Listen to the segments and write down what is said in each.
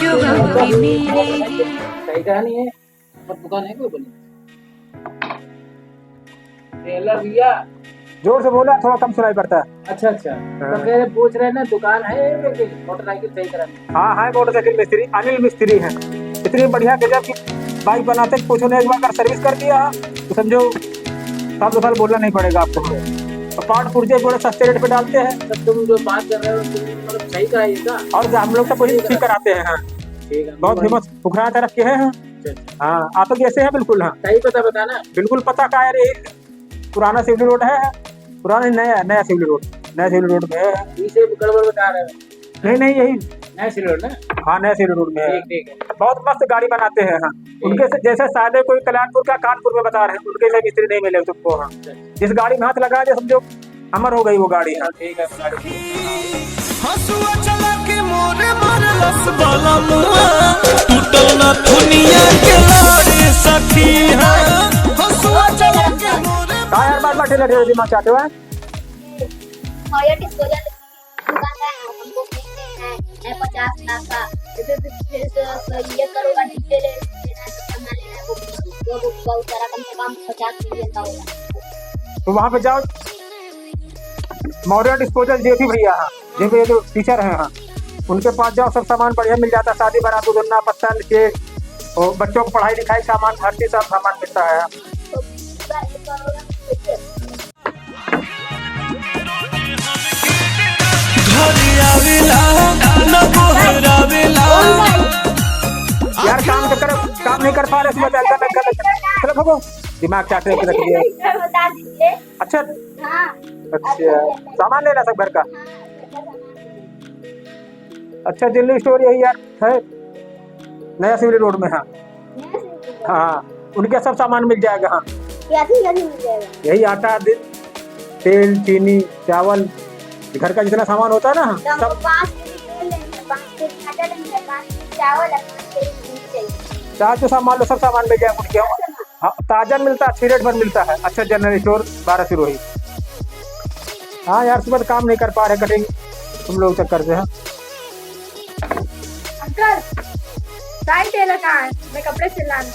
जो गम भी मिलेगी। सही कहा नहीं है और दुकान है कोई बोली टेलर भैया जोर से बोला, थोड़ा कम सुनाई पड़ता है। अच्छा अच्छा तो कह रहे पूछ रहे ना दुकान है मोटरसाइकिल सही कराने। हाँ है मोटरसाइकिल मिस्त्री, अनिल मिस्त्री है। इतनी बढ़िया गजब की बाइक बनाते पूछो ने एक बार अगर सर्विस कर दिया तो समझो साल 2 साल बोलना नहीं पड़ेगा आपको। और पार्ट पुर्जे बड़े सस्ते रेट पे डालते हैं। तो तुम जो बात कर रहे हो तुम मतलब सही कराइएगा। और हम लोग तो कोई ठीक कराते हैं। हाँ ठीक है बहुत फेमस पुखरा तरफ के हैं। हाँ आप लोग कैसे हैं? बिल्कुल हाँ सही पता बताना। बिल्कुल पता का यार, ये पुराना सिवली रोड है, पुराना नया सिवली रोड, नया सिवली रोड में है। इसे गड़बड़ बता रहे हो? नहीं यही नया सिवली रोड ना? हाँ नया सिवली रोड में है। ठीक है बहुत मस्त गाड़ी बनाते हैं। हाँ उनके से जैसे शायद कोई कल्याणपुर का कानपुर में बता रहे हैं, उनके से मिस्त्री नहीं मिले तुमको। हाँ जिस गाड़ी में हाथ लगा दे समझो अमर हो गई वो गाड़ी। हाँ ठीक है हसुआ चला के मोरे मारे लस बाला मुआ टूटल ना दुनिया के लारे सखी है। हसुआ चला के मोरे का यार बार ठेला ठेला दिमाग चाहते हो? और ये डिस्पोजल दुकान का है, हमको कहते हैं 50 लाख का ये करोड़ नीचे ले लेना है, सामान लेना है, वो बहुत सारा कम से कम 50 मिलियन का होगा। तो वहाँ पे जाओ, मौर्य डिस्पोजल जेपी भैया। हाँ जेपी जो टीचर हैं, हाँ उनके पास जाओ, सब सामान बढ़िया मिल जाता है। शादी बारात दुल्हना पत्ता के और बच्चों को पढ़ाई लिखाई सामान हर चीज सब सामान मिलता है। तो पूरा 1 करोड़ यार काम नहीं कर पा रहे चलो भगो दिमाग चाहते रख दिया। बता दीजिए। अच्छा हाँ अच्छा सामान लेना सब घर का। अच्छा जनरल स्टोर यही यार है नया सिवली रोड में। हाँ हाँ उनके सब सामान मिल जाएगा। हाँ क्या मिल जाएगा? यही आटा तेल चीनी चावल घर का जितना सामान होता है ना सब। 5 केजी तेल लेंगे, 5 केजी आटा लेंगे, 5 केजी चावल, 5 केजी चीनी चाहिए। चार जो सामान लो सब सामान मिल जाएगा उनके। हाँ ताजा मिलता है, अच्छी रेट पर मिलता है। अच्छा जनरल स्टोर 12 सिरोही। हाँ यार सुबह काम नहीं कर पा रहे कटिंग तुम लोग चक्कर से। हाँ अंकल साइड टेलर कहाँ है? मैं कपड़े सिलाना।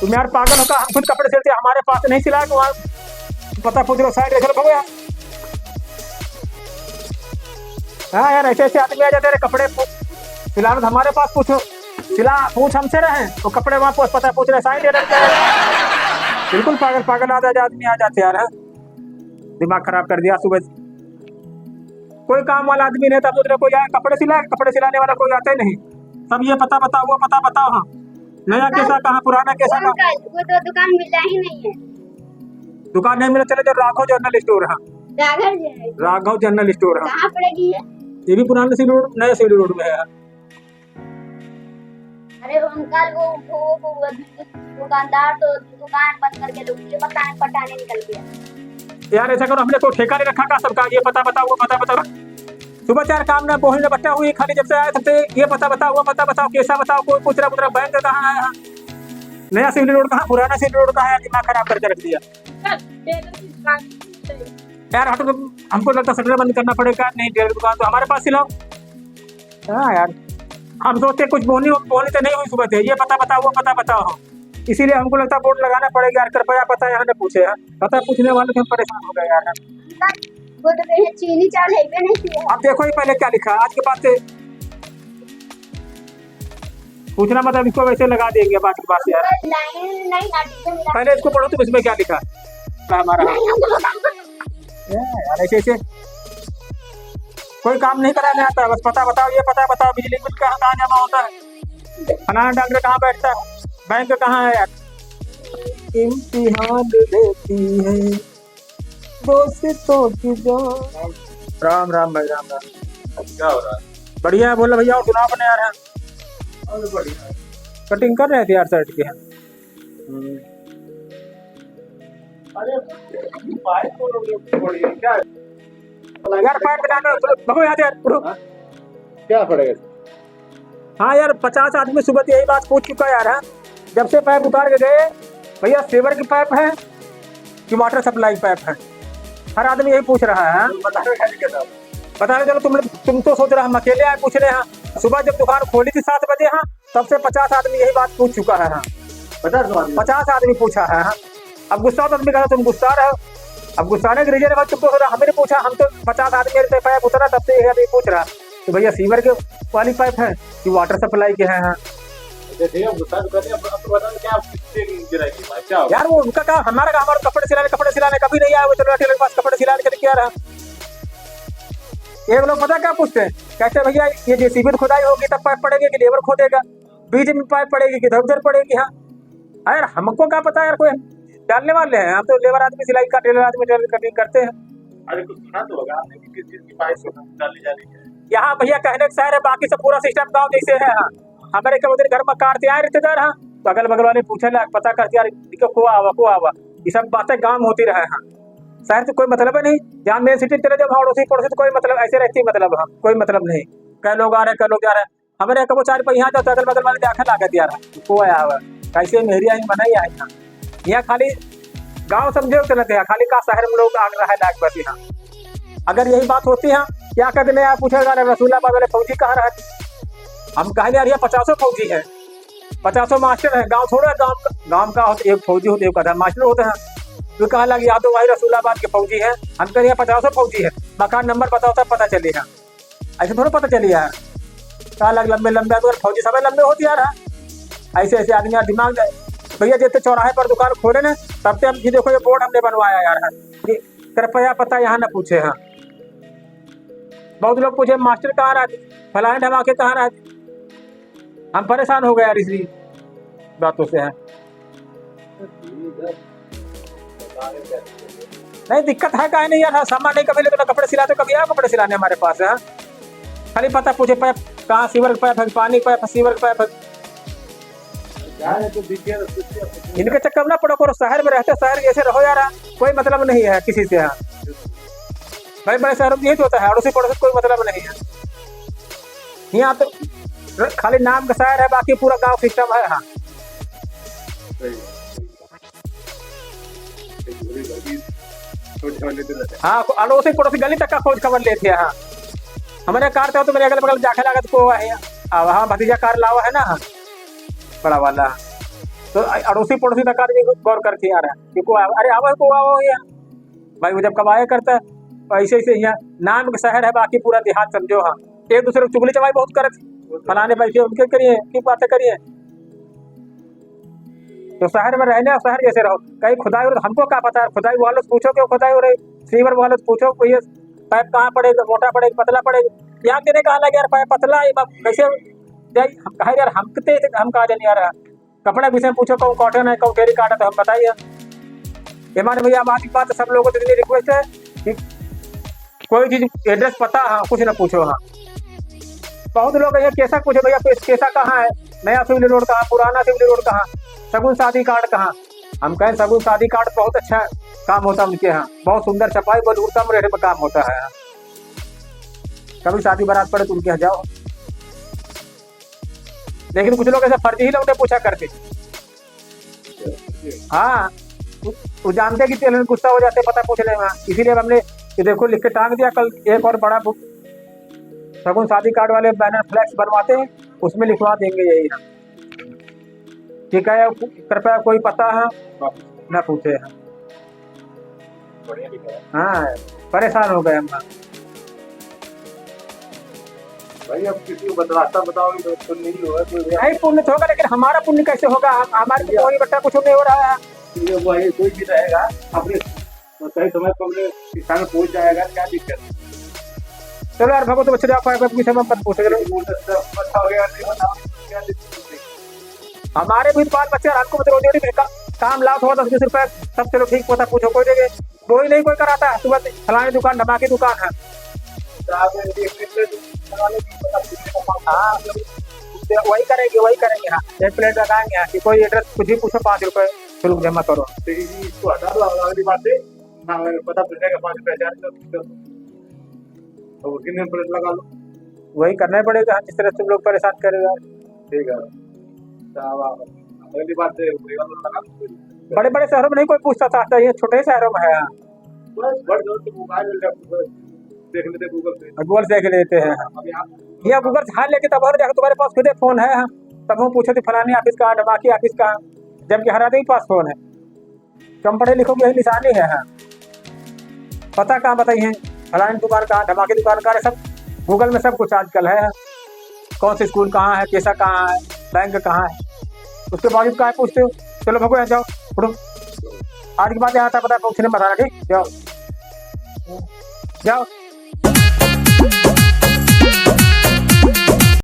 तुम यार पागल हो का? हम खुद कपड़े सिलते हमारे पास नहीं सिला तो वहाँ पता पूछ लो साइड देख लो यार। हाँ यार ऐसे आदमी आ जाते हैं कपड़े सिलाना, हमारे पास पूछो पूछ हमसे रहे तो कपड़े वहाँ पता पूछ रहे साइड दे रहे। बिल्कुल पागल आदमी आ जाते यार। दिमाग खराब कर दिया सुबह। कोई काम वाला आदमी नहीं था तो कोई आया कपड़े सिलाने वाला कोई आता ही नहीं। सब ये पता बताओ वो पता बताओ। हाँ नया कैसा कहाँ पुराना कैसा कहाँ? वो तो दुकान मिला ही नहीं है। दुकान नहीं मिला चले जो राघव जनरल स्टोर। हाँ राघव जनरल स्टोर। हाँ कहाँ पड़ेगी है? ये भी पुराना सिवली रोड नया सिवली रोड में है। अरे अंकल वो दुकानदार तो दुकान बंद करके लोग ये पटाने निकल गया। यार ऐसा करो हमने कोई ठेका नहीं रखा का सबका ये पता बताओ वो पता बताओ। सुबह 4 काम ना बोलने बच्चा हुई खाली जब से आए सबसे ये पता बताओ वो पता बताओ कैसा बताओ। कोई पूछ रहा बैंक कहाँ है? नया सिवली रोड कहाँ पुराना सिवली रोड कहाँ है? दिमाग खराब करके रख दिया यार। हटो हमको लगता शटर बंद करना पड़ेगा। नहीं टेलर दुकान तो हमारे पास सिलाओ। हाँ यार हम सोचते कुछ बोलनी तो नहीं हुई सुबह से ये पता बताओ वो पता बताओ। इसीलिए हमको लगता बोर्ड लगाना पड़ेगा यार। कृपया पता यहाँ ने पूछे यार पता पूछने वाले से हम परेशान हो गए यार। वो तो कहीं चीनी चावल है भी नहीं किया। आप देखो ही पहले क्या लिखा आज के बाद से पूछना मतलब इसको वैसे लगा देंगे बात की बात यार। पहले इसको पढ़ो तुम इसमें क्या लिखा हमारा यार। ऐसे कोई काम नहीं कराने आता बस पता बताओ ये पता बताओ। बिजली बिल कहाँ जमा होता है? फलाना डॉक्टर कहाँ बैठता है? बैंक कहाँ है यार? इम्तिहान लेती है दोस्तों की जान। राम राम भाई राम राम। क्या हो रहा है? बढ़िया है बोलो भैया और सुनाओ अपने यार। है बढ़िया कटिंग कर रहे थे यार शर्ट की। अरे पाइप को क्या यार पाइप बनाना भगो यार क्या पड़ेगा? हाँ यार 50 आदमी सुबह से यही बात पूछ चुका यार। है जब से पाइप उतार के गए भैया सेवर की पाइप है कि वाटर सप्लाई पाइप है? हर आदमी यही पूछ रहा है। पता नहीं चलो तुम तो सोच रहे हम अकेले आए पूछ रहे हैं। सुबह जब दुकान खोली थी 7 बजे हाँ, तब से 50 आदमी यही बात पूछ चुका है हाँ। 50 आदमी पूछा है हाँ। अब गुस्सा तो आदमी कहा तुम गुस्सा रहे हो, अब गुस्साने के रीजन तुम तो हमें नहीं पूछा, हम तो 50 आदमी मेरे पाइप उतरा तब से यही पूछ रहा कि भैया सीवर के वाली पाइप है कि वाटर सप्लाई के हैं हाँ। यार वो उनका काम, हमारा काम हमारे कपड़े सिलाने कभी नहीं आए, चलो टेलर के पास कपड़े सिलाने के लिए क्या रहा। एक लोग पता क्या पूछते हैं, कहते भैया ये जेसीबी खुदाई होगी तब पाइप पड़ेगी कि लेबर खोदेगा, बीच में पाइप पड़ेगी कि इधर उधर पड़ेगी हाँ। यार हमको क्या पता यार, कोई डालने वाले हैं हम तो लेबर आदमी सिलाई का, टेलर आदमी टेलर कटिंग करते हैं। अरे कुछ सुना तो होगा आपने कि किस चीज की पाइप डाली जा रही है। यहाँ भैया कहने का शहर है, बाकी सब पूरा सिस्टम गाँव जैसे है हाँ। हमारे क्या उधर घर में काटते आए रिश्तेदार हाँ, तो अगल बगल वाले पूछे ला पता करते यार को आवा ये सब बातें गाँव में होती रहे हाँ। शहर से कोई मतलब है नहीं, जहाँ मेन सिटी चले जाओ अड़ोसी पड़ोसी तो कोई मतलब ऐसे रहती मतलब हाँ, कोई मतलब नहीं। कई लोग आ रहे कई लोग जा रहे हैं, हमारे कबो 4 पर यहाँ जाते अगल बगल वाले आखिर लागत यार को आया हुआ कैसे मेहरी आई बनाई आए यहाँ। यहाँ खाली गाँव समझे तो नहीं, खाली का शहर में लोग आग रहा है लाख बस यहाँ। अगर यही बात होती है क्या कर देने पूछेगा रसूलाबाद वाले फौजी कहाँ रहे, हम कहे यार 50 फौजी है, 50 मास्टर है, गांव थोड़ा गांव का होते एक फौजी होते एक आधा मास्टर होते हैं। तो कहा लगे या तो वही रसूलाबाद के फौजी है, हम कह रहे 50 फौजी है, मकान नंबर बताओ तब पता चलेगा, ऐसे थोड़ा पता चलिए यार। कहा लग लंबे लंबे तो फौजी सब लंबे होती यार, ऐसे ऐसे आदमी यार दिमाग भैया जितने चौराहे पर दुकान खोले ना तब से हम जी देखो ये बोर्ड हमने बनवाया यार कि कृपया पता यहाँ ना पूछे हाँ। बहुत लोग पूछे मास्टर कहाँ रहते, फलाने ढमाके कहाँ रहते, हम परेशान हो गए यार इसी बातों से है। नहीं दिक्कत है का नहीं यार, सामान नहीं कभी ले तो कपड़े सिलाते कभी आओ कपड़े सिलाने हमारे पास है, खाली पता पूछे पाइप कहाँ सीवर का पाइप है, पानी पाइप सीवर का पाइप है। इनके चक्कर ना पड़ो, करो शहर में रहते शहर जैसे रहो यार, कोई मतलब नहीं है किसी से यहाँ। बड़े बड़े शहरों में यही तो होता है, अड़ोसी पड़ोसी कोई मतलब नहीं है। यहाँ तो खाली नाम का शहर है, बाकी पूरा गांव सिस्टम है हाँ। हाँ अड़ोसी पड़ोसी गली तक का खोज खबर लेते हैं हाँ। हमारे कार तो मेरे अगल बगल जाके लागत को है वहाँ भतीजा कार लावा है ना बड़ा वाला, तो अड़ोसी पड़ोसी तक आदमी गौर करके आ रहा है क्योंकि अरे आवा को आओ यार भाई, वो जब कब आया करता है ऐसे ऐसे यहाँ नाम का शहर है, बाकी पूरा देहात समझो हाँ। एक दूसरे को चुगली चवाई बहुत करते, फलाने बैठे उनके करिए की बातें करिए, तो शहर में रहने और शहर जैसे रहो। कहीं खुदाई हो हमको क्या पता है, खुदाई वालों से पूछो क्यों खुदाई हो रही, सीवर वालों से पूछो कोई पाइप कहाँ पड़ेगा, मोटा पड़ेगा पतला पड़ेगा, यहाँ तेरे कहा लगे यार पाइप पतला कैसे कहे यार हम कहा जाने यार। कपड़ा विषय पूछो कहूँ कॉटन है कहूँ टेरी काटा, तो हम बताइए ईमान भैया हमारी बात सब लोगों को इतनी रिक्वेस्ट है कि कोई चीज एड्रेस पता हाँ कुछ ना पूछो हाँ। बहुत लोग ये कैसा पूछे भैया कैसा कहाँ है, नया सिवली रोड कहाँ, पुराना सिवली रोड कहाँ, शगुन शादी कार्ड कहाँ। हम कहें शगुन शादी कार्ड बहुत अच्छा काम होता है उनके यहाँ, बहुत सुंदर छपाई बहुत उत्तम रेट पर काम होता है। कभी शादी बारात पड़े तो उनके यहाँ जाओ, लेकिन कुछ लोग ऐसे फर्जी ही लोग पूछा करते हाँ, वो जानते कि टेलर गुस्सा हो जाते पता पूछने में, इसीलिए हमने ये देखो लिख के टांग दिया। कल एक और बड़ा बुक शगुन शादी कार्ड वाले बैनर फ्लैक्स बनवाते हैं, उसमें लिखवा देंगे यही है, ठीक है कृपया कोई पता है न पूछे। हाँ परेशान हो गए हम भाई, अब किसी को रास्ता बताओगे तो पुण्य नहीं होगा, नहीं पुण्य तो होगा, लेकिन हमारा पुण्य कैसे होगा, हमारे कोई बट्टा कुछ नहीं हो रहा है। कोई भी रहेगा अपने सही समय पर अपने किसान पहुंच जाएगा, क्या दिक्कत। चलो यार भगवत बच्चे आपकी समय पर पूछ हमारे भी बाल बच्चे हमको रोजी काम लाओ थोड़ा 10-20 रुपए सब, चलो ठीक पता पूछो कोई देंगे, कोई नहीं कोई कराता है। सुबह फलानी दुकान धमाके दुकान है वही करेंगे हाँ, एक प्लेट लगाएंगे हाँ कि कोई एड्रेस कुछ ही पूछो 5 रुपए शुल्क जमा करो, इसको हटा दो अगली बात से पता चल जाएगा 5 रुपए 4 तो कितने प्लेट लगा लो, वही करना पड़ेगा जिस तरह तुम लोग परेशान करेगा। ठीक है अगली बात से बड़े बड़े शहरों में नहीं कोई पूछता था, ये छोटे शहरों में है। देख लेते गूगल पे। गूगल से देख लेते हैं। अभी आप या गूगल से हाल लेके तब और देखो तुम्हारे पास खुद एक फोन है। तब हम पूछे थे फलानी ऑफिस का, धमाकी ऑफिस का, जबकि हर आदमी के पास फोन है। कम पढ़े लिखों की यही निशानी है। पता कहाँ बताइए, फलानी दुकान कहाँ, धमाकी दुकान कहाँ, सब गूगल में सब कुछ आजकल है। कौन से स्कूल कहाँ है, कैसा कहाँ है, बैंक कहाँ है, उसके बावजूद कहाँ पूछते हो। चलो भगो यहाँ जाओ, उठो। आज की बात यहाँ था, पता है पूछने बताना, ठीक, जाओ जाओ।